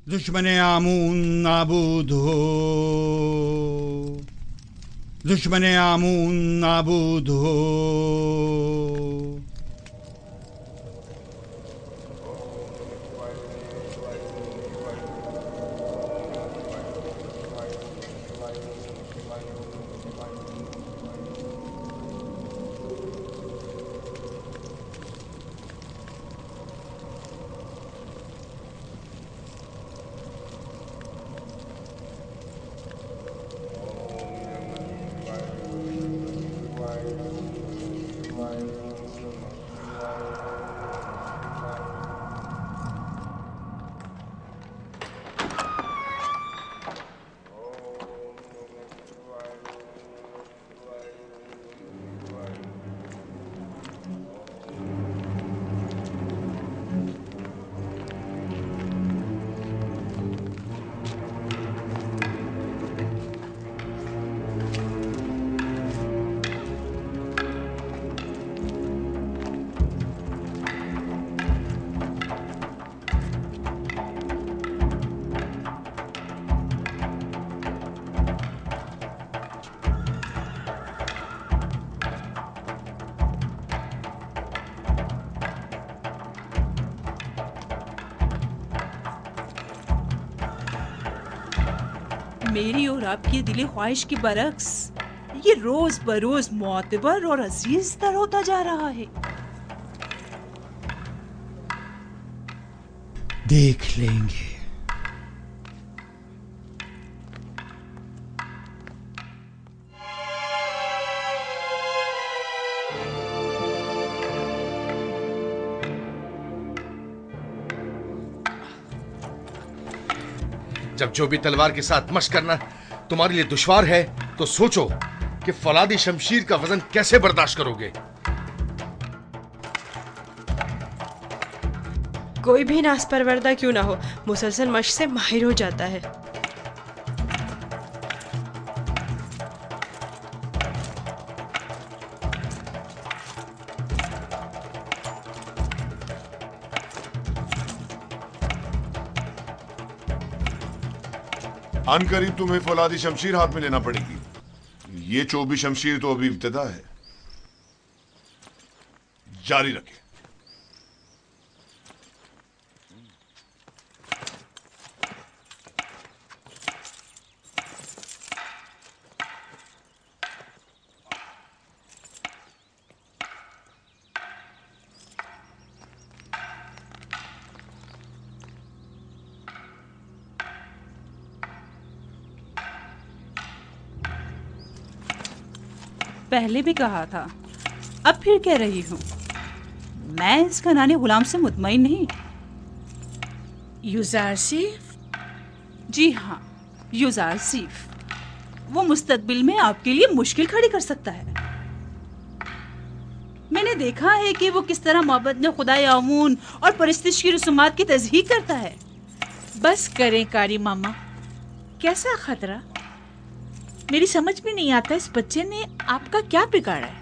दुश्मने आमून नाबूद हो, दुश्मने आमून नाबूद हो। मेरी और आपकी दिली ख्वाहिश की बरक्स ये रोज बरोज मोतबर और अजीज तर होता जा रहा है। देख लेंगे। जब जो भी तलवार के साथ मशक करना तुम्हारे लिए दुश्वार है तो सोचो कि फौलादी शमशीर का वजन कैसे बर्दाश्त करोगे। कोई भी नासपरवरदा क्यों ना हो, मुसलसल मशक से माहिर हो जाता है। अनकरीब तुम्हें फौलादी शमशीर हाथ में लेना पड़ेगी। ये चोबी शमशीर तो अभी इब्तिदा है, जारी रखें। पहले भी कहा था, अब फिर कह रही हूँ, मैं इस खनानी गुलाम से मुतमईन नहीं। युजारसीफ? जी हाँ, युजारसीफ। वो मुस्तकबिल में आपके लिए मुश्किल खड़ी कर सकता है। मैंने देखा है कि वो किस तरह मोहब्बत में खुदाई आमून और परिस्तिश की रसूमात की तज़हीक करता है। बस करें कारी मामा, कैसा खतरा? मेरी समझ में नहीं आता इस बच्चे ने आपका क्या बिगाड़ा है।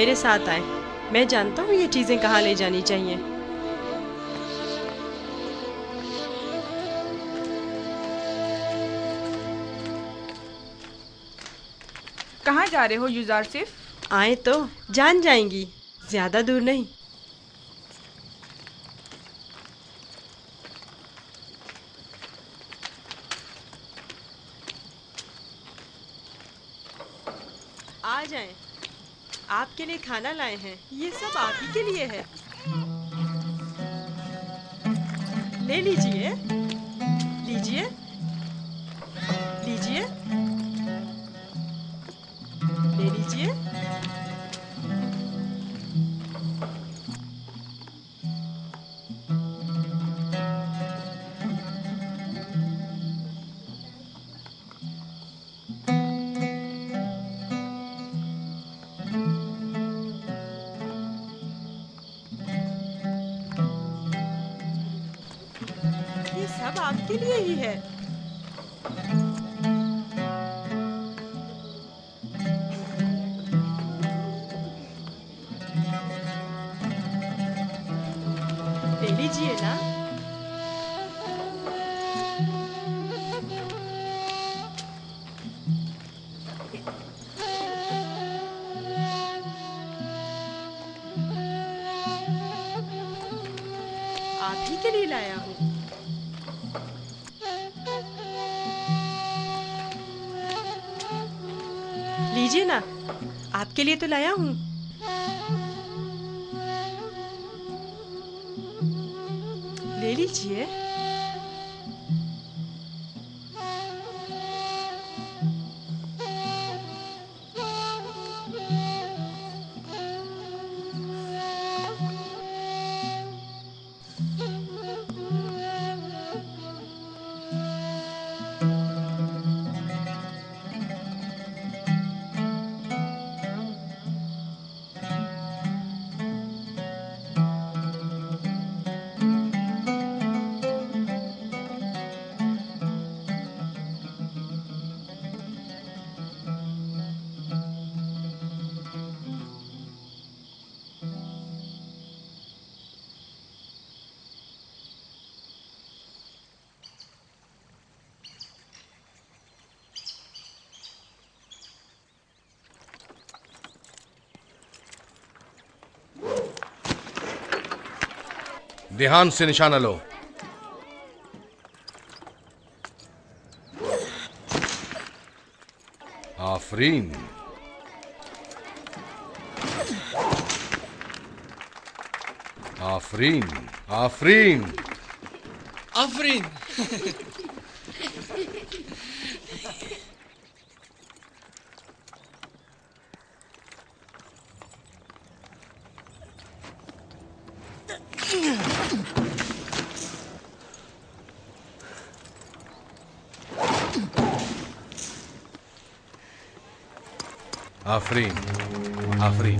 मेरे साथ आए। मैं जानता हूँ ये चीजें कहाँ ले जानी चाहिए। कहाँ जा रहे हो युजार सिर्फ? आए तो जान जाएंगी, ज्यादा दूर नहीं। आ जाएं। आपके लिए खाना लाए हैं, ये सब आप ही के लिए है। ले लीजिए, लीजिए, लीजिए, ले लीजिए। ये सब आपके लिए ही है। ले लीजिए ना। आप ही के लिए लाया हूँ। लीजिए ना, आपके लिए तो लाया हूँ। ले लीजिए। ध्यान से निशाना लो। आफरीन। आफरीन। आफरीन। आफरीन। आफरीन। आफरीन।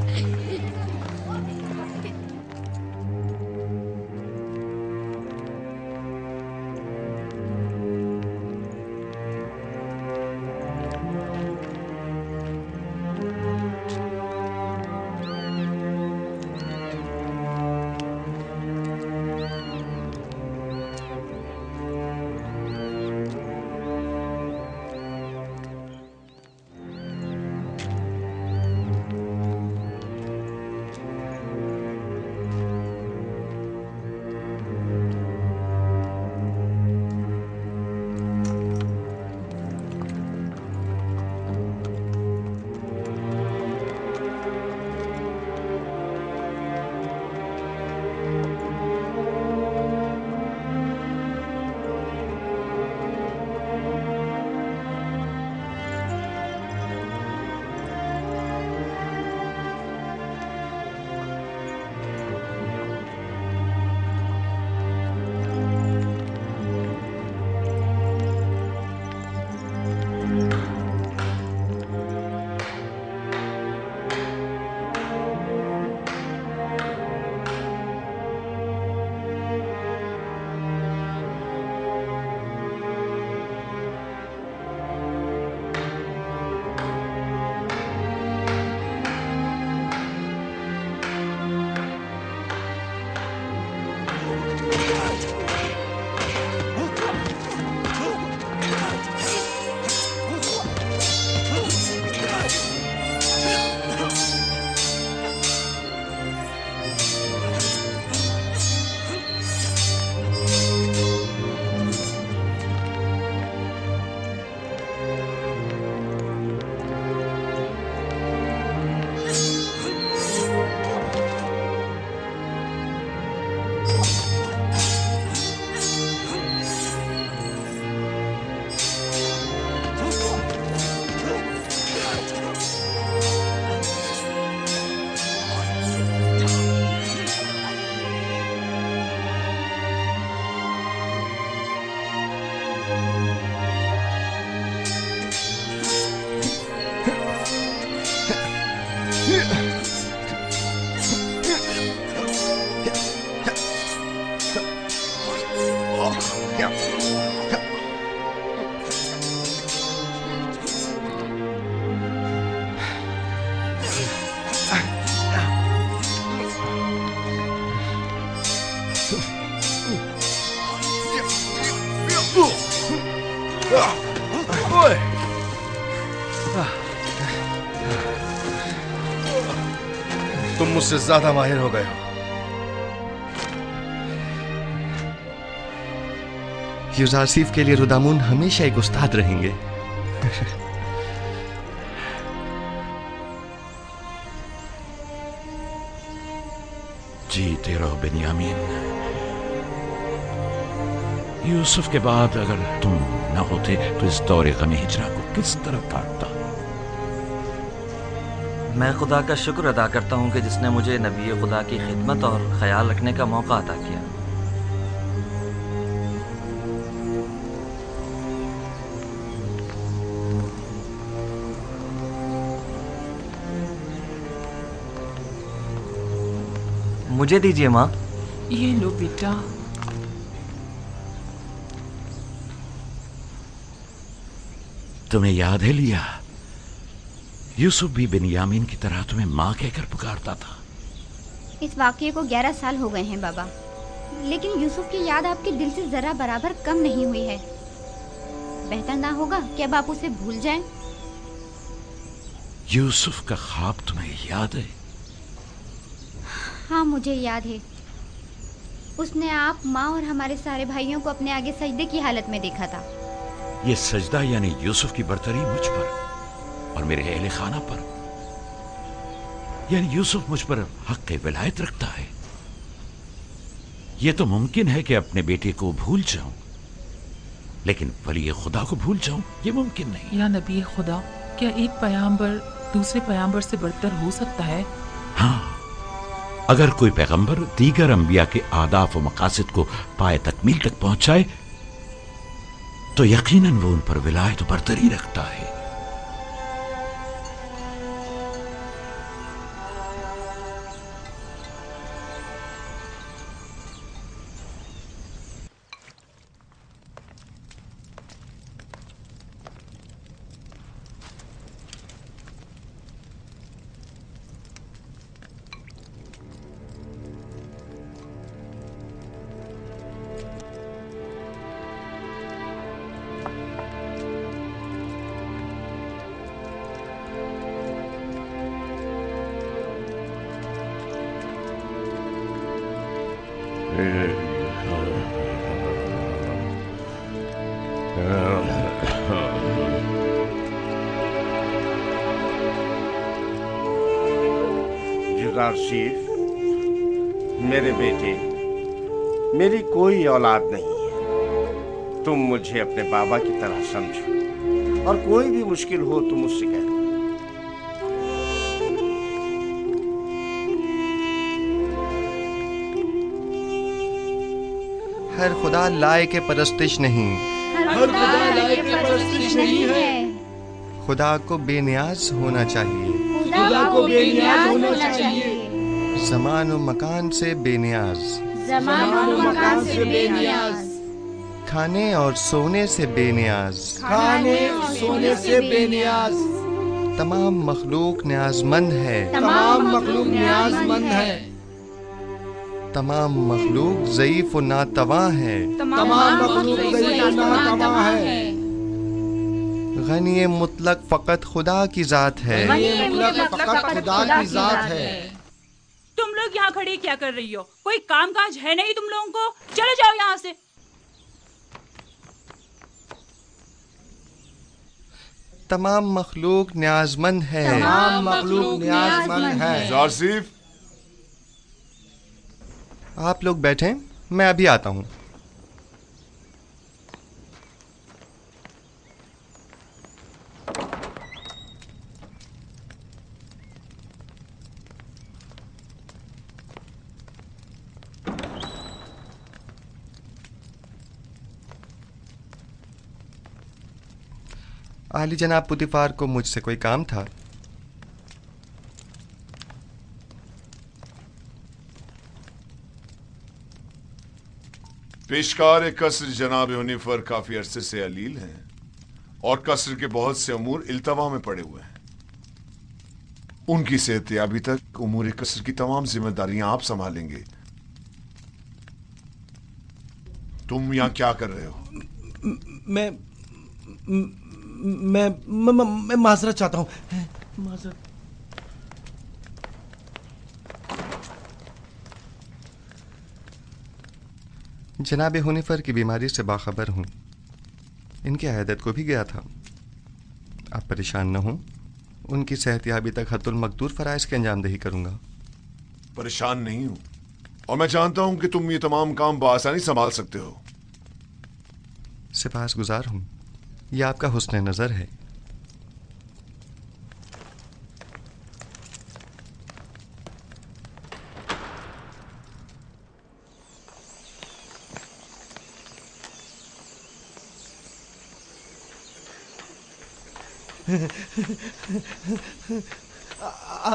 ओए! तुम मुझसे ज्यादा माहिर हो गए हो। यूजारसीफ के लिए रुदामुन हमेशा एक उस्ताद रहेंगे। जीते रहो बेनियामीन। यूसुफ के बाद अगर तुम न होते तो इस दौरे गम हिजरा को किस तरह काटता। मैं खुदा का शुक्र अदा करता हूँ कि जिसने मुझे नबी खुदा की खिदमत और ख्याल रखने का मौका अता किया। मुझे दीजिए माँ। ये लो बेटा। तुम्हें याद है लिया, यूसुफ भी बिन्यामीन की तरह तुम्हें माँ कहकर पुकारता था। इस वाकये को 11 साल हो गए हैं बाबा, लेकिन यूसुफ की याद आपके दिल से जरा बराबर कम नहीं हुई है। बेहतर ना होगा कि अब आप उसे भूल जाएं? यूसुफ का ख्वाब तुम्हें याद है? हाँ मुझे याद है। उसने आप, माँ और हमारे सारे भाइयों को अपने आगे सजदे की हालत में देखा था। ये सजदा यानी यूसुफ की बरतरी मुझ पर और मेरे अहले खाना पर, यानी यूसुफ मुझ पर हक विलायत रखता है। यह तो मुमकिन है कि अपने बेटे को भूल जाऊं, लेकिन वली खुदा को भूल जाऊं यह मुमकिन नहीं। या नबी खुदा, क्या एक पैगंबर दूसरे पैगंबर से बढ़कर हो सकता है? हाँ, अगर कोई पैगंबर दीगर अंबिया के आदाफ व मकासद को पाए तकमील तक पहुंचाए तो यकीनन वो उन पर विलायत बरतरी रखता है। यूसुफ, मेरे बेटे, मेरी कोई औलाद नहीं है। तुम मुझे अपने बाबा की तरह समझो और कोई भी मुश्किल हो तो मुझसे कह दो। हर खुदा लायक परस्तिश नहीं, हर खुदा लायक परस्तिश नहीं है। खुदा को बेनियाज होना चाहिए, खुदा को बेनियाज होना चाहिए। ज़मान व मकान से बेनियाज, ज़मान व मकान से बेनियाज। खाने और सोने से बेनियाज, खाने और सोने से बेनियाज। तमाम मखलूक न्याजमंद है, तमाम मखलूक न्याजमंद है। तमाम मखलूक ज़ईफ व नातवा है, तमाम मखलूक ज़ईफ व नातवा है। गनी मुतलक फ़कत खुदा की ज़ात है, फ़कत खुदा की ज़ात है। तुम लोग यहाँ खड़े क्या कर रही हो? कोई काम काज है नहीं तुम लोगों को? चले जाओ यहाँ से। तमाम मखलूक न्याजमंद है, तमाम मखलूक न्याजमंद है। यूसुफ, आप लोग बैठें, मैं अभी आता हूँ। आली जनाब पुतिफार को मुझसे कोई काम था। पेशकार कसर जनाब यूनिफर काफी अरसे से अलील हैं और कसर के बहुत से अमूर इल्तवा में पड़े हुए हैं। उनकी सेहतयाबी तक उमूर कसर की तमाम जिम्मेदारियां आप संभालेंगे। तुम यहां क्या कर रहे हो? मैं माजरत चाहता हूँ। माजरत। जनाब हुनिफर की बीमारी से बाखबर हूँ। इनकी अयादत को भी गया था। आप परेशान न हों, उनकी सेहतयाबी तक हत्तुल मकदूर फराइज की अंजामदही करूँगा। परेशान नहीं हूँ और मैं जानता हूँ कि तुम ये तमाम काम बआसानी संभाल सकते हो। सिपासगुजार हूँ, यह आपका हुस्न नज़र है।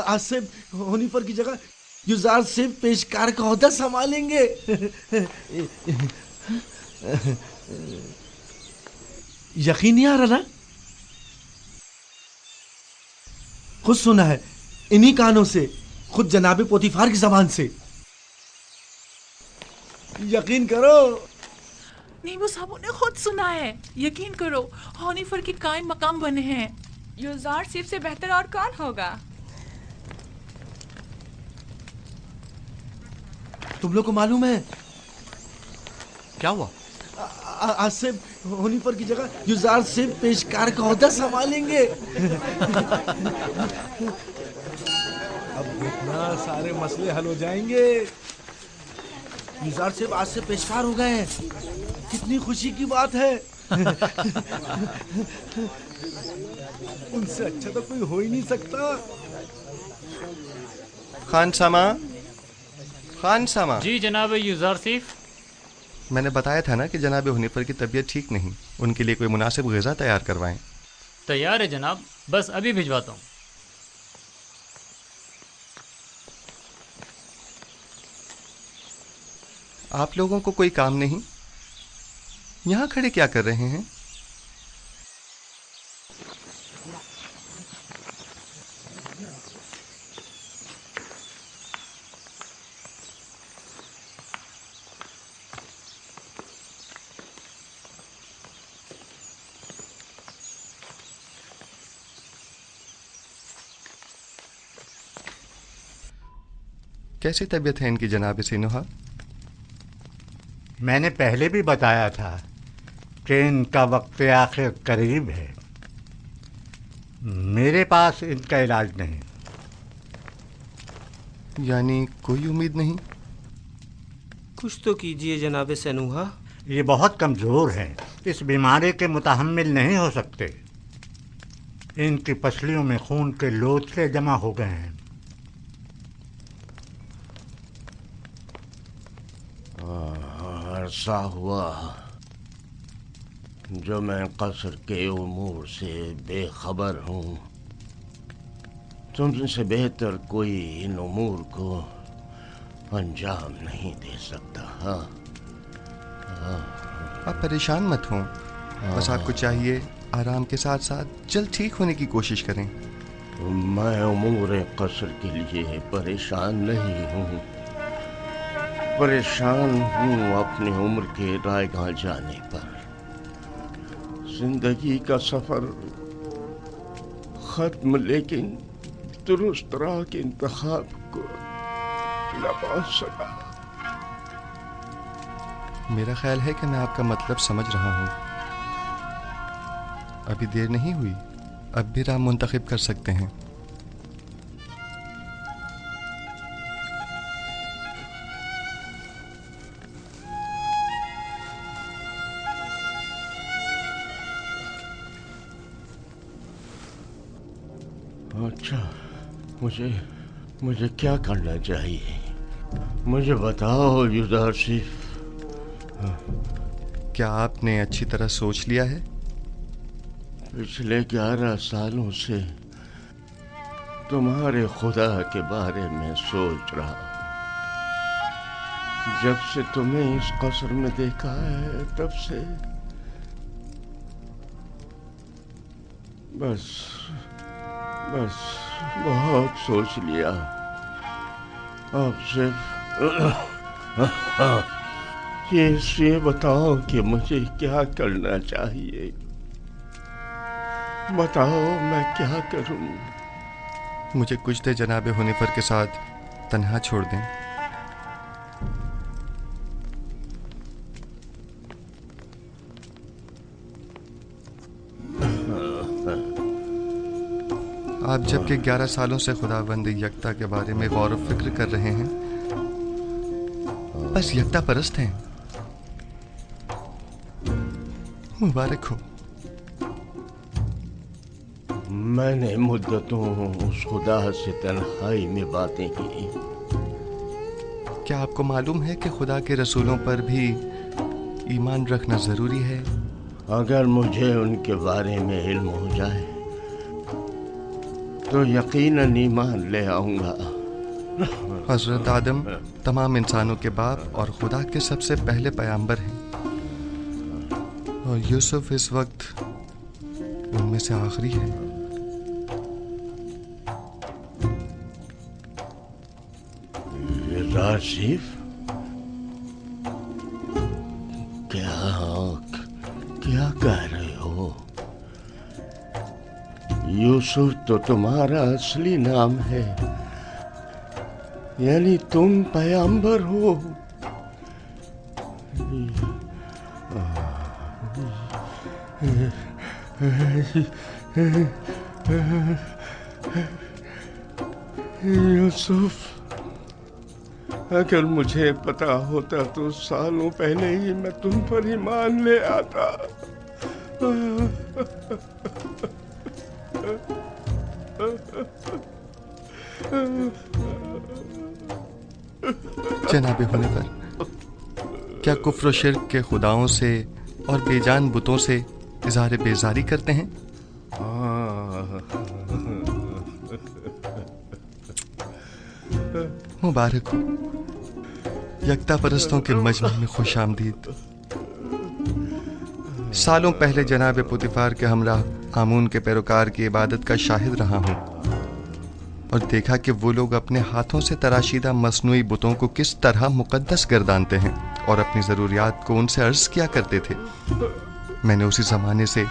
आसिफ हुनिफर की जगह युजार सिर्फ पेशकार का ओहदा संभालेंगे। यकीन नहीं आ रहा ना? खुद सुना है इन्हीं कानों से, खुद जनाबे पोतीफार की जबान से। यकीन करो। नहीं, वो साहब ने खुद सुना है। यकीन करो, हुनिफर के कायम मकाम बने हैं। युजार सिर्फ से बेहतर और कौन होगा? तुम लोग को मालूम है क्या हुआ? आसिफ हुनिफर की जगह युजार सिर्फ पेशकार का ओहदा संभालेंगे। अब देखना सारे मसले हल हो जाएंगे। युजार सिर्फ आज से पेशकार हो गए हैं। कितनी खुशी की बात है। उनसे अच्छा तो कोई हो ही नहीं सकता। खान सामा, खान सामा। जी जनाब युजारसिफ। मैंने बताया था ना कि जनाब हुनिफर की तबीयत ठीक नहीं, उनके लिए कोई मुनासिब ग़िज़ा तैयार करवाएं। तैयार है जनाब, बस अभी भिजवाता हूँ। आप लोगों को कोई काम नहीं? यहाँ खड़े क्या कर रहे हैं? कैसी तबीयत है इनकी जनाब सिनुहा? मैंने पहले भी बताया था कि इनका वक्त आखिर करीब है। मेरे पास इनका इलाज नहीं। यानी कोई उम्मीद नहीं? कुछ तो कीजिए जनाब सैनुहा। ये बहुत कमज़ोर हैं, इस बीमारी के मुतहम्मिल नहीं हो सकते। इनकी पसलियों में खून के लोथड़े जमा हो गए हैं। अरसा हुआ जो मैं कसर के उमूर से बेखबर हूँ। तुमसे बेहतर कोई इन उमूर को अंजाम नहीं दे सकता। आप परेशान मत हों, बस आपको चाहिए आराम के साथ साथ जल्द ठीक होने की कोशिश करें। मैं उमूर कसर के लिए परेशान नहीं हूँ। परेशान हूँ अपनी उम्र के रायगाह जाने पर। जिंदगी का सफर खत्म, लेकिन दुरुस्त राह के इंतखाब को न पा सका। मेरा ख्याल है कि मैं आपका मतलब समझ रहा हूँ। अभी देर नहीं हुई, अब भी राह मुंतखब कर सकते हैं। अच्छा, मुझे क्या करना चाहिए? मुझे बताओ युजारसिफ। क्या आपने अच्छी तरह सोच लिया है? पिछले 11 सालों से तुम्हारे खुदा के बारे में सोच रहा हूँ। जब से तुम्हें इस कसर में देखा है तब से बस बहुत सोच लिया। अब सिर्फ ये बताओ कि मुझे क्या करना चाहिए। बताओ मैं क्या करूं? मुझे कुछ देर जनाब हुनीफर के साथ तन्हा छोड़ दें। आप जबकि 11 सालों से खुदावंद यकता के बारे में गौर व फिक्र कर रहे हैं, बस यकता परस्त हैं। मुबारक हो। मैंने मुद्दतों उस खुदा से तन्हाई में बातें की। क्या आपको मालूम है कि खुदा के रसूलों पर भी ईमान रखना जरूरी है? अगर मुझे उनके बारे में इल्म हो जाए तो यकीनन ईमान ले आऊंगा। हजरत आदम तमाम इंसानों के बाप और खुदा के सबसे पहले पैगंबर हैं, और यूसुफ इस वक्त उनमें से आखिरी है। राशिफ, क्या कह रहे हो? यूसुफ तो तुम्हारा असली नाम है, यानी तुम पैगंबर हो। यूसुफ, अगर मुझे पता होता तो सालों पहले ही मैं तुम पर ईमान ले आता। जनाब हुनीफर, क्या कुफ्र शिर्क के खुदाओं से और बेजान बुतों से इज़हार बेजारी करते हैं? मुबारक हो। यकता परस्तों के मजमे में खुश आमदीद। सालों पहले जनाब पुतिफार के हमराह आमून के पैरोकार की इबादत का शाहिद रहा हूँ और देखा कि वो लोग अपने हाथों से तराशीदा मसनूई बुतों को किस तरह मुकद्दस गर्दानते हैं और अपनी ज़रूरियात को उनसे अर्ज किया करते थे। मैंने उसी ज़माने से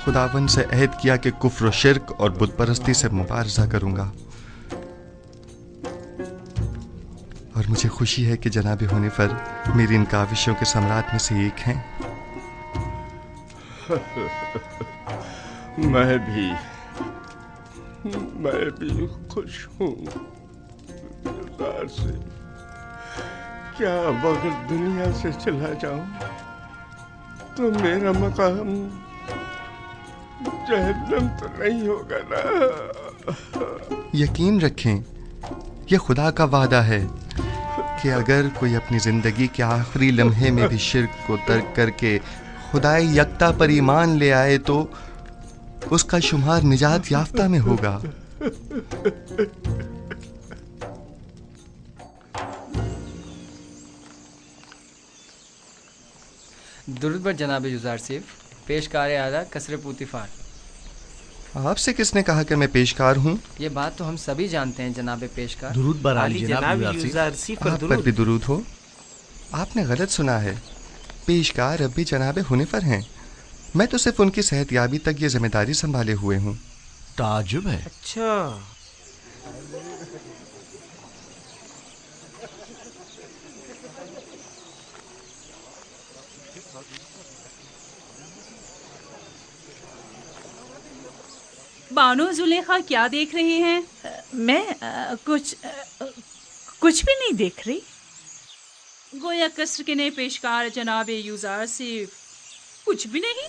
खुदावन से अहद किया कि कुफ्र शिर्क और बुत परस्ती से मुबारजा करूँगा, और मुझे खुशी है कि जनाब हुनीफर मेरी इन काविशों के सम्राट में से एक हैं। मैं भी खुश हूँ। से क्या अगर दुनिया से चला जाऊं तो मेरा मकाम जहन्नम तो नहीं होगा ना? यकीन रखें, यह खुदा का वादा है कि अगर कोई अपनी जिंदगी के आखिरी लम्हे में भी शिर्क को तर्क करके खुदाई यकता पर ईमान ले आए तो उसका शुमार निजात याफ्ता में होगा। दुरूद बर जनाब युज़ारसिफ, पेशकार आदा कसर पुतिफार। आपसे किसने कहा कि मैं पेशकार हूँ? ये बात तो हम सभी जानते हैं जनाब पेशकार। दुरूद बर आली जनाब युज़ारसिफ। आप पर भी दुरूद हो। आपने गलत सुना है, पेशकार अब भी जनाब हुनीफर हैं। मैं तो सिर्फ उनकी सेहतयाबी तक ये जिम्मेदारी संभाले हुए हूँ। ताजुब है। अच्छा, बानो जुलेखा क्या देख रहे हैं? मैं कुछ भी नहीं देख रही। गोया कसर के नए पेशकार जनाब यूज़ार से कुछ भी नहीं।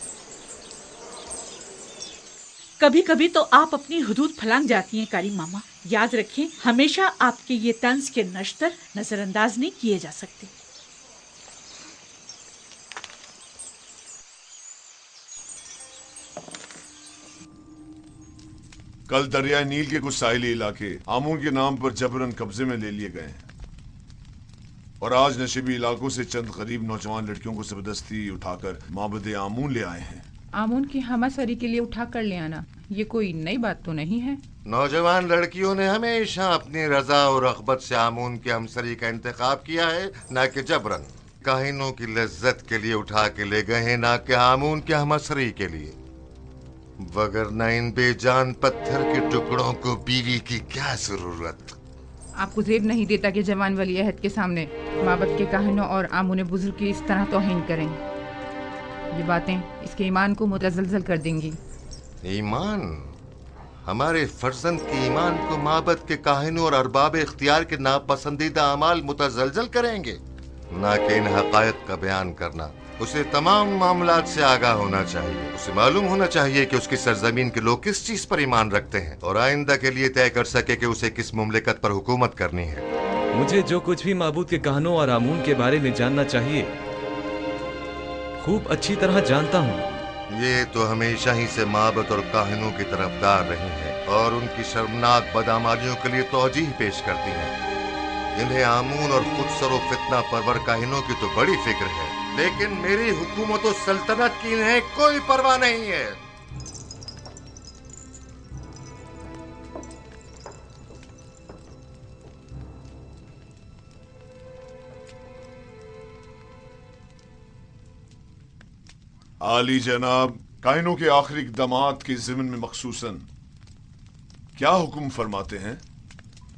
कभी कभी तो आप अपनी हुदूद फलांग जाती हैं कारी मामा। याद रखें, हमेशा आपके ये तंज के नश्तर नजरअंदाज नहीं किए जा सकते। कल दरियाई नील के कुछ साहिली इलाके आमून के नाम पर जबरन कब्जे में ले लिए गए हैं, और आज नशीबी इलाकों से चंद गरीब नौजवान लड़कियों को जबरदस्ती उठाकर माबद आमून ले आए हैं। आमून की हमासरी के लिए उठा कर ले आना ये कोई नई बात तो नहीं है। नौजवान लड़कियों ने हमेशा अपनी रजा और रग़बत से आमून की हमसरी का इंतखाब किया है, न कि जबरन। काहिनों की लज्जत के लिए उठा के ले गए हैं, न कि आमून की हमसरी के लिए। वगरना इन बेजान पत्थर के टुकड़ों को बीवी की क्या जरूरत। आपको जेब नहीं देता कि जवान वली अहद के सामने माबद के काहिनों और आमुने बुजुर्ग की इस तरह तौहीन करें। ये बातें इसके ईमान को मुतज़लज़ल कर देंगी। ईमान? हमारे फर्जंद के ईमान को माबद के काहिनों और अरबाब इख्तियार के नापसंदीदा अमाल मुतज़लज़ल करेंगे? ना कि इन हक़ाइक़ का बयान करना। उसे तमाम मामलात से आगाह होना चाहिए। उसे मालूम होना चाहिए कि उसकी सरजमीन के लोग किस चीज पर ईमान रखते हैं और आइंदा के लिए तय कर सके कि उसे किस मुमलिकत पर हुकूमत करनी है। मुझे जो कुछ भी माबूद के कहानों और आमून के बारे में जानना चाहिए खूब अच्छी तरह जानता हूँ। ये तो हमेशा ही से माबद और काहिनों की तरफदार रही है और उनकी शर्मनाक बदआमालियों के लिए तौजीह पेश करती है। इन्हें आमून और खुदसर व फितना परवर काहिनों की तो बड़ी फिक्र है, लेकिन मेरी हुकूमत और सल्तनत की इन्हें कोई परवाह नहीं है। आली जनाब, काहिनों के आखिरी इक़दामात के ज़िम्न में मखसूसन क्या हुक्म फरमाते हैं?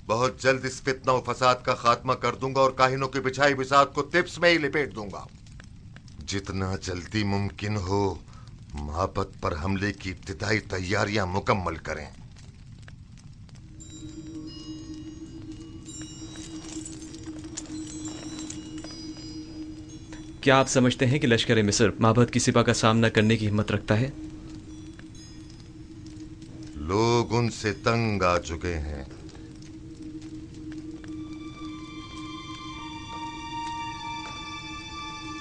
बहुत जल्द इस फितना और फसाद का खात्मा कर दूंगा और काहिनों की बिछाई बिसात को तिप्स में ही लिपेट दूंगा। जितना जल्दी मुमकिन हो माबद पर हमले की इब्तिदाई तैयारियां मुकम्मल करें। क्या आप समझते हैं कि लश्कर मिस्र माबद की सिपा का सामना करने की हिम्मत रखता है? लोग उनसे तंग आ चुके हैं।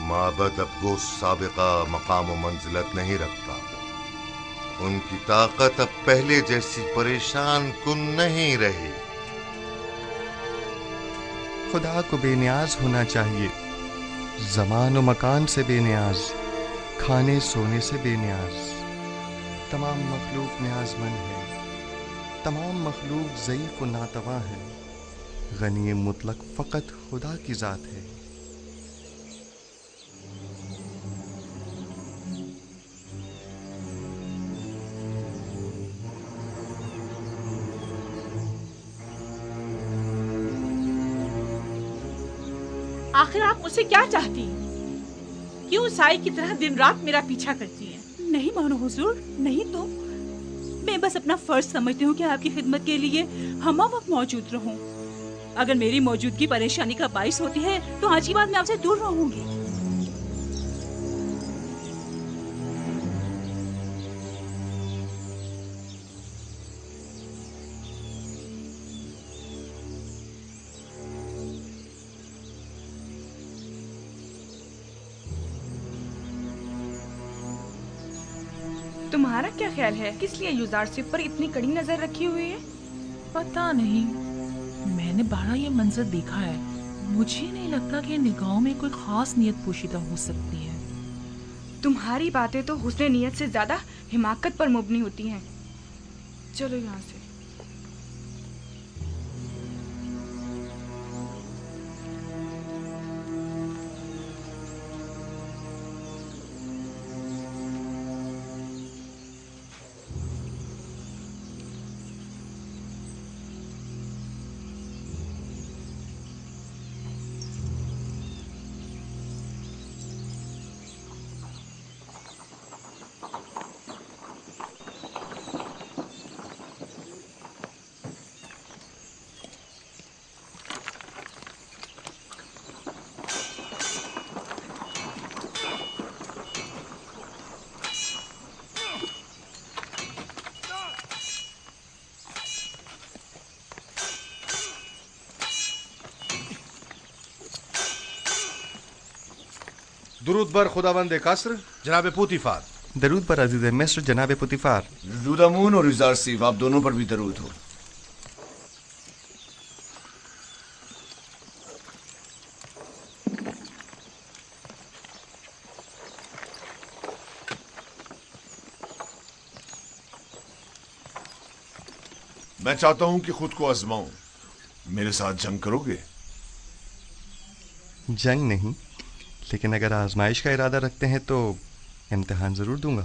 माबद अब वो साबिका मकाम व मंजिलत नहीं रखता। उनकी ताकत अब पहले जैसी परेशान कुन नहीं रही। खुदा को बेनियाज होना चाहिए, ज़मान व मकान से बेनियाज, खाने सोने से बेनियाज। तमाम मखलूक न्याज़मंद है, तमाम मखलूक ज़ईफ़ व नातवा है। गनी मुतलक फ़कत खुदा की ज़ात है। आखिर आप मुझसे क्या चाहती हैं? क्यों साई की तरह दिन रात मेरा पीछा करती हैं? नहीं मानो हुजूर, नहीं तो मैं बस अपना फर्ज समझती हूँ कि आपकी खिदमत के लिए हम वक्त मौजूद रहूं। अगर मेरी मौजूदगी परेशानी का बाइस होती है तो आज की बात मैं आपसे दूर रहूंगी। तुम्हारा क्या ख्याल है, किस लिए यूजारशिप पर इतनी कड़ी नजर रखी हुई है? पता नहीं, मैंने बड़ा ये मंजर देखा है। मुझे नहीं लगता कि निगाहों में कोई खास नियत पोशीदा हो सकती है। तुम्हारी बातें तो हुस्न नियत से ज्यादा हिमाकत पर मबनी होती हैं। चलो यहाँ से। दुरूद बर खुदाबंद कासर जनाब पुतिफार। दरूद पर अजीज मिस्र जनाब पुतिफार। दुदामून और इजार सीफ, आप दोनों पर भी दरूद हो। मैं चाहता हूं कि खुद को आजमाऊं। मेरे साथ जंग करोगे? जंग नहीं, लेकिन अगर आजमाइश का इरादा रखते हैं तो इम्तिहान जरूर दूंगा।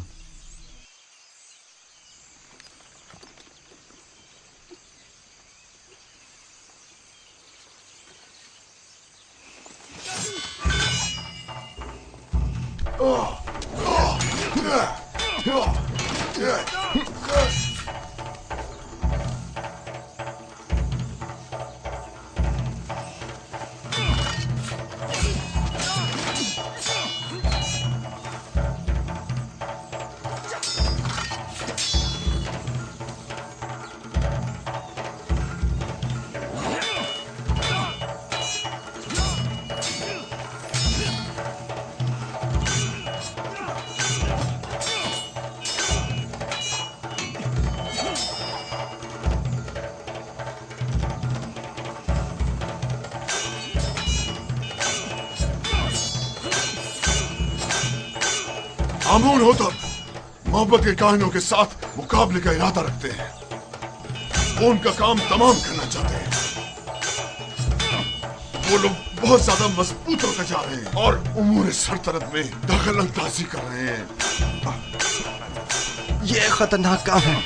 आमून होतब मोहब्बत के काहिनों के साथ मुकाबले का इरादा रखते हैं। वो उनका काम तमाम करना चाहते हैं। वो लोग बहुत ज्यादा मजबूत होकर जा रहे हैं और उमूर सरतरत में दखल अंदाजी कर रहे हैं। ये खतरनाक काम है।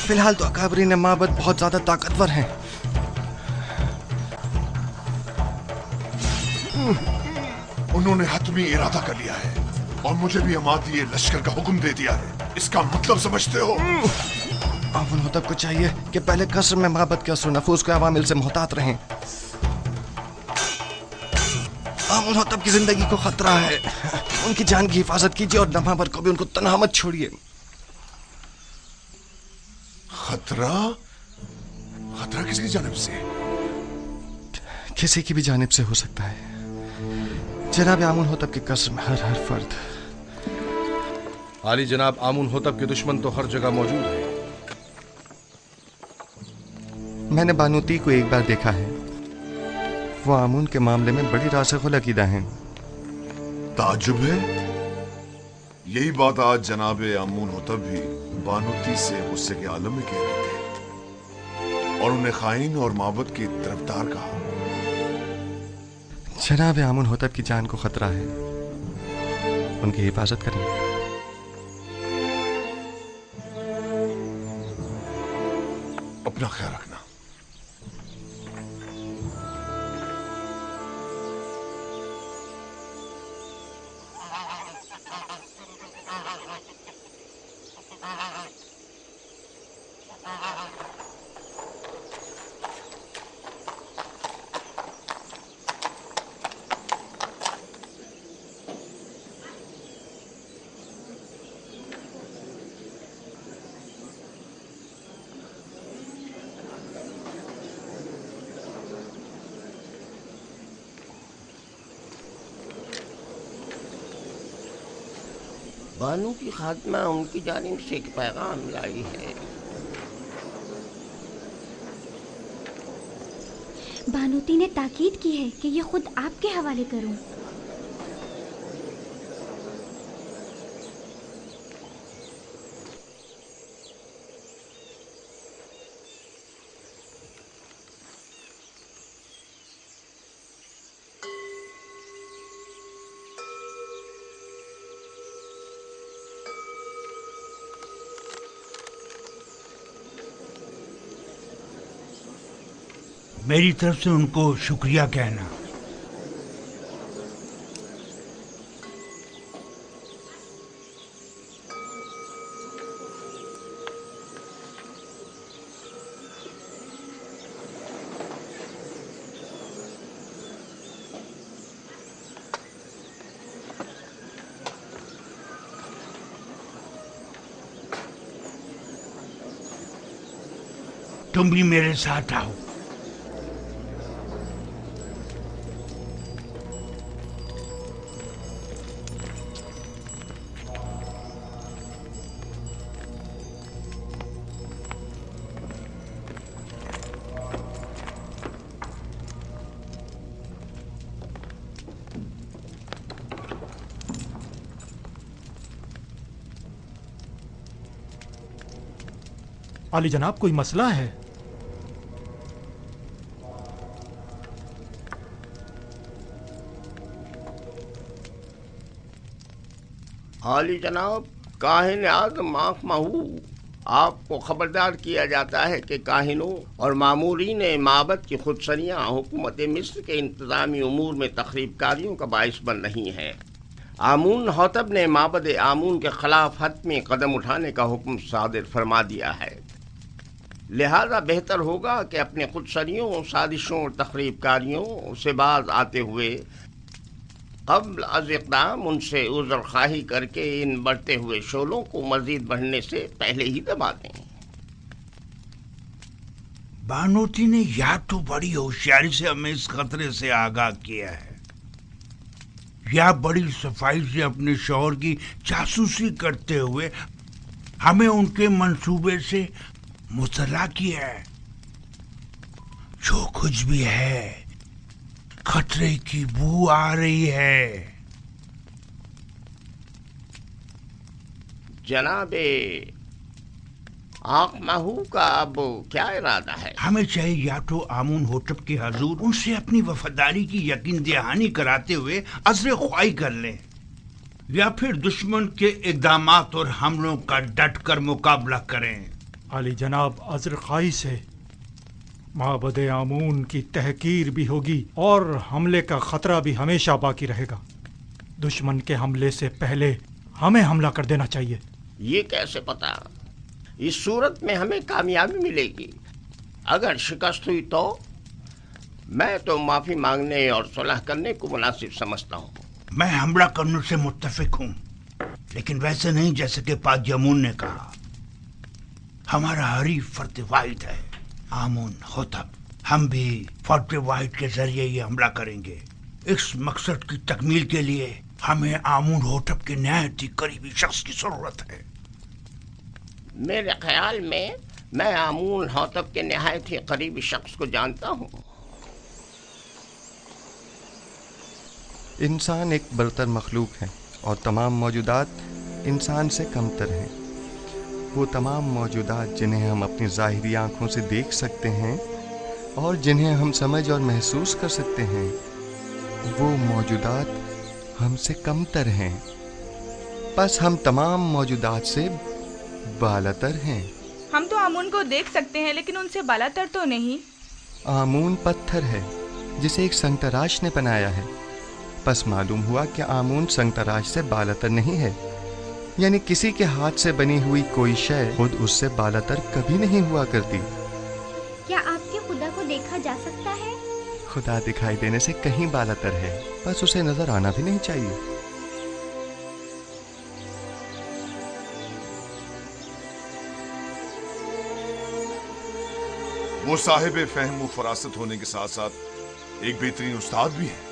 फिलहाल तो अकाबरीन माबद बहुत ज्यादा ताकतवर हैं। उन्होंने हतमी इरादा कर लिया है और मुझे भी अमाती लश्कर का हुक्म दे दिया है। इसका मतलब समझते हो? आमुन होतब को चाहिए कि पहले कसर में माबद के असर नफूस के अवामिल से मोहतात रहें। आमुन होतब की जिंदगी को खतरा है। उनकी जान की हिफाजत कीजिए और नमाबर को भी उनको तन्हा मत छोड़िए। खतरा? खतरा किसकी जानिब से? किसी की भी जानिब से हो सकता है। जनाब आमुन होतब के कसर में हर फर्द। आली जनाब, आमुन होतब के दुश्मन तो हर जगह मौजूद है। मैंने बानूती को एक बार देखा है। वो आमुन के मामले में बड़ी रासिख़ुल अक़ीदा हैं। ताज्जुब है। यही बात आज जनाब आमुन होतब भी बानूती से गुस्से के आलम में कह रहे थे और उन्हें खाइन और माबद की तरफदार कहा। जनाब आमुन होतब की जान को खतरा है। उनकी हिफाजत करें। अपना ख्याल रखना। बानू की खात्मा उनकी जानिब से एक पैगाम लाई है। बानूती ने ताकीद की है कि ये खुद आपके हवाले करूं। मेरी तरफ से उनको शुक्रिया कहना। तुम भी मेरे साथ आओ। आली जनाब, कोई मसला है? आली जनाब, काहिन आज़म आँख महू, आपको खबरदार किया जाता है कि काहिनों और मामूरीन माबद की खुदसरियाँ हुकूमत मिस्र के इंतज़ामी उमूर में तखरीब कारियों का बाइस बन रही हैं। आमून हौतब ने माबद आमून के खिलाफ हतमी कदम उठाने का हुक्म सादिर फरमा दिया है। लिहाजा बेहतर होगा कि अपने खुदसरियों, साजिशों और तखरीबकारियों से बाज आते हुए क़ब्ल अज़ इक़दाम उनसे उज़्र ख़्वाही करके इन बढ़ते हुए शोलों को मज़ीद बढ़ने से पहले ही दबा दें। बानोती ने या तो बड़ी होशियारी से हमें इस खतरे से आगाह किया है, या बड़ी सफाई से अपने शौहर की जासूसी करते हुए हमें उनके मंसूबे से मुतला किया है। जो कुछ भी है, खतरे की बू आ रही है। जनाबे आँख महू का अब क्या इरादा है? हमें चाहिए या तो आमून होटब के हजूर उनसे अपनी वफादारी की यकीन दहानी कराते हुए अज़्र ख्वाही कर लें, या फिर दुश्मन के इक़दामात और हमलों का डट कर मुकाबला करें। आली जनाब, अज़्र ख्वाही से माबद आमून की तहकीर भी होगी और हमले का खतरा भी हमेशा बाकी रहेगा। दुश्मन के हमले से पहले हमें हमला कर देना चाहिए। ये कैसे पता? इस सूरत में हमें कामयाबी मिलेगी। अगर शिकस्त हुई तो मैं तो माफी मांगने और सुलह करने को मुनासिब समझता हूँ। मैं हमला करने से मुत्तफिक हूँ, लेकिन वैसे नहीं जैसे कि पाक जमून ने कहा। हमारा हरीफ फर्द वाहिद है, आमून होतब। हम भी फर्द वाहिद के जरिए ये हमला करेंगे। इस मकसद की तकमील के लिए हमें आमून होतब के नहायत ही करीबी शख्स की जरूरत है। मेरे ख्याल में मैं आमून हौतब के नहायत ही करीबी शख्स को जानता हूँ। इंसान एक बरतर मखलूक है और तमाम मौजूदात इंसान से कमतर हैं। वो तमाम मौजूदात जिन्हें हम अपनी ज़ाहिरी आँखों से देख सकते हैं और जिन्हें हम समझ और महसूस कर सकते हैं, वो मौजूदात हमसे कमतर हैं। बस हम तमाम मौजूदात से बालातर हैं। हम तो आमून को देख सकते हैं, लेकिन उनसे बालातर तो नहीं। आमून पत्थर है जिसे एक संगतराश ने बनाया है। बस मालूम हुआ कि आमून संगतराश से बालातर नहीं है, यानी किसी के हाथ से बनी हुई कोई शय खुद उससे बालातर कभी नहीं हुआ करती। क्या आपके खुदा को देखा जा सकता है? खुदा दिखाई देने से कहीं बालातर है, बस उसे नजर आना भी नहीं चाहिए। वो साहिब फहम व फरासत होने के साथ साथ एक बेहतरीन उस्ताद भी है।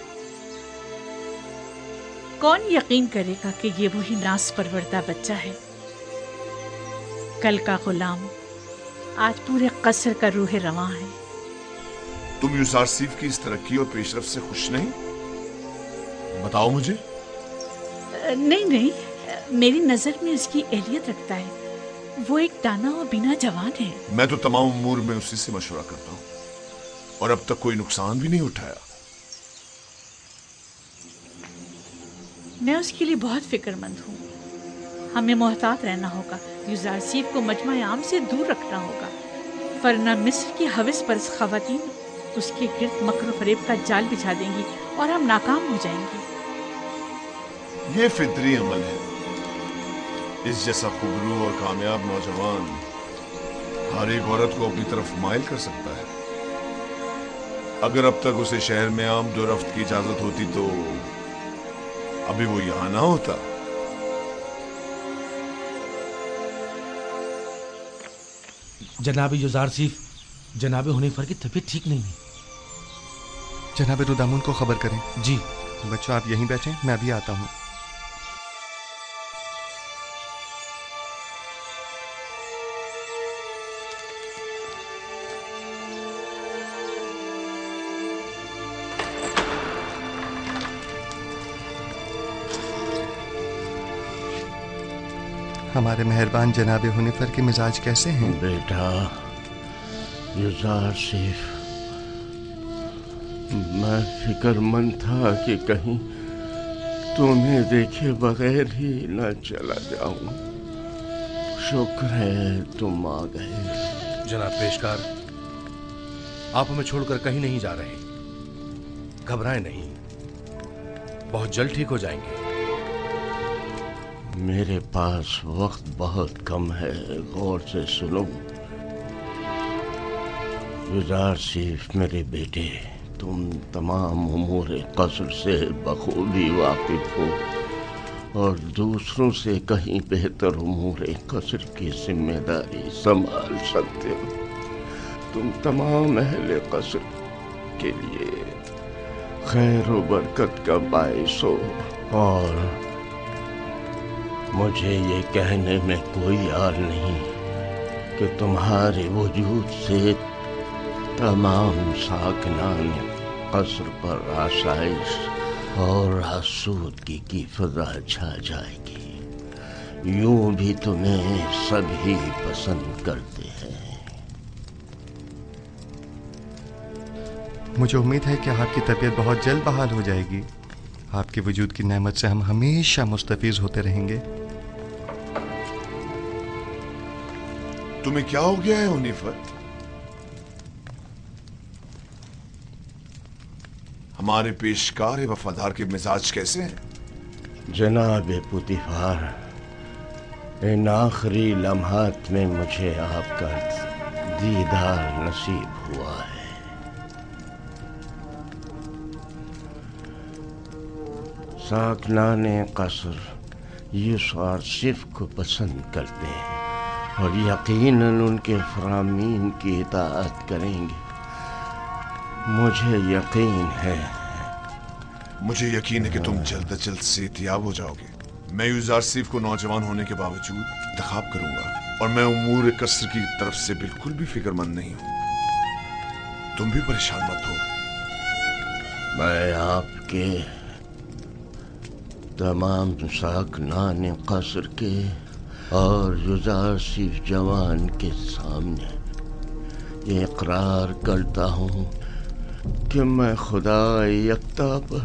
कौन यकीन करेगा कि ये वही नास परवरदा बच्चा है? कल का गुलाम आज पूरे कसर का रूह रवां है। तुम यूजारसीफ की इस तरक्की और पेशरफ से खुश नहीं? बताओ मुझे। नहीं नहीं, मेरी नजर में इसकी एहलियत रखता है। वो एक दाना और बिना जवान है। मैं तो तमाम उमूर में उसी से मशवरा करता हूँ और अब तक कोई नुकसान भी नहीं उठाया। मैं उसके लिए बहुत फिक्रमंद हूँ। हमें मोहतात रहना होगा। यूजारसीफ को मजमा आम से दूर रखना होगा, वरना मिस्र की हविस पर खवातीन उसके गिर्द मकर फरेब का जाल बिछा देंगी और हम नाकाम हो जाएंगे। ये फितरी अमल है। इस जैसा खुबरू और कामयाब नौजवान हर एक औरत को अपनी तरफ माइल कर सकता है। अगर अब तक उसे शहर में आमद और रफ्त की इजाजत होती तो अभी वो यहां ना होता। जनाब यूजारसीफ, जनाब हुनीफर की तबीयत ठीक नहीं है। जनाब रुदामुन को खबर करें। जी। बच्चों आप यहीं बैठें, मैं अभी आता हूँ। हमारे मेहरबान जनाब हुनीफर के मिजाज कैसे हैं? बेटा यूजारसीफ, मैं फिक्रमंद था कि कहीं तुम्हें देखे बगैर ही न चला जाऊं। शुक्र है तुम आ गए। जनाब पेशकार, आप हमें छोड़कर कहीं नहीं जा रहे। घबराएं नहीं, बहुत जल्द ठीक हो जाएंगे। मेरे पास वक्त बहुत कम है, गौर से सुनो। युज़ारसीफ मेरे बेटे, तुम तमाम उमूर क़स्र से बखूबी वाकिफ हो और दूसरों से कहीं बेहतर उमूर क़स्र की जिम्मेदारी संभाल सकते हो। तुम तमाम अहले क़स्र के लिए खैर व बरकत का बाइस हो और मुझे ये कहने में कोई यार नहीं कि तुम्हारे वजूद से तमाम साकिनान क़स्र पर आसाइश और आसूदगी की फ़ज़ा छा जाएगी। यूं भी तुम्हें सभी पसंद करते हैं। मुझे उम्मीद है कि आपकी तबीयत बहुत जल्द बहाल हो जाएगी। आपके वजूद की नेमत से हम हमेशा मुस्तफीज होते रहेंगे। तुम्हें क्या हो गया है हुनीफर? हमारे पेशकार वफादार के मिजाज कैसे हैं? जनाब पुतिफार, इन आखिरी लम्हात में मुझे आपका दीदार नसीब हुआ है। साकिनान क़स्र युज़ारसीफ को पसंद करते हैं और यकीनन उनके फरामीन की इताअत करेंगे। मुझे यकीन है कि तुम जल्द अज जल्द सेहतियाब हो जाओगे। मैं युज़ारसीफ को नौजवान होने के बावजूद इंतखाब करूंगा और मैं उमूर क़स्र की तरफ से बिल्कुल भी फिक्रमंद नहीं हूं। तुम भी परेशान मत हो। मैं आपके तमाम साकिनान क़स्र के और युज़ारसीफ जवान के सामने ये इकरार करता हूँ कि मैं खुदा यकता पर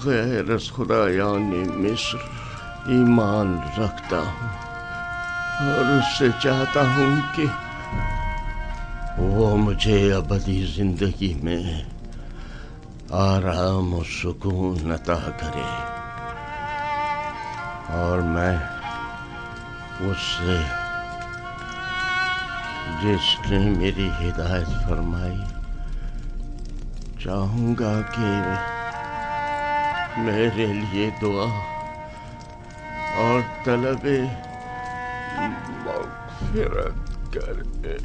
गैर खुदायाने मिस्र ईमान रखता हूँ और उससे चाहता हूँ कि वो मुझे अबदी जिंदगी में आराम और सुकून अता करे और मैं उससे जिसने मेरी हिदायत फरमाई चाहूँगा कि मेरे लिए दुआ और तलबे मग़फ़िरत करे।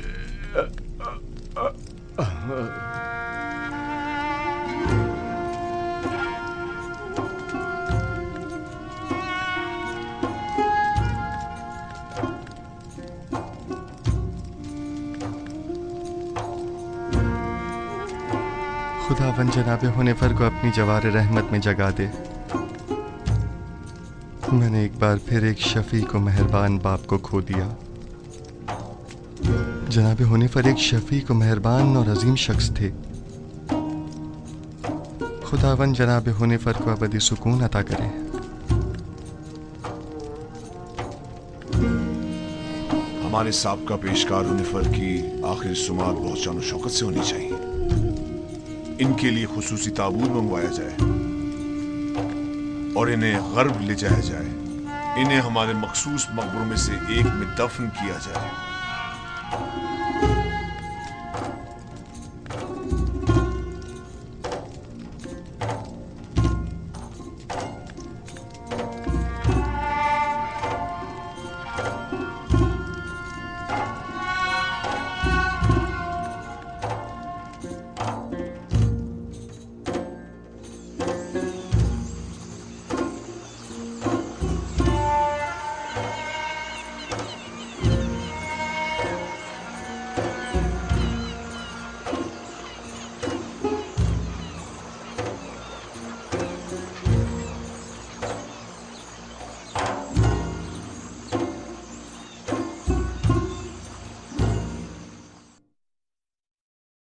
खुदावन जनाब हुनीफर को अपनी जवार रहमत में जगा दे। मैंने एक बार फिर एक शफी को मेहरबान बाप को खो दिया। जनाब हुनीफर एक शफी को मेहरबान और अजीम शख्स थे। खुदावन जनाब हुनीफर को अबदी सुकून अता करे। हमारे साबका पेशकार हुनीफर की आखिरी सुमात बहुत शान शौकत से होनी चाहिए। इनके लिए खुसूसी ताबूत मंगवाया जाए और इन्हें गर्व ले जाया जाए। इन्हें हमारे मखसूस मकबरों में से एक में दफन किया जाए।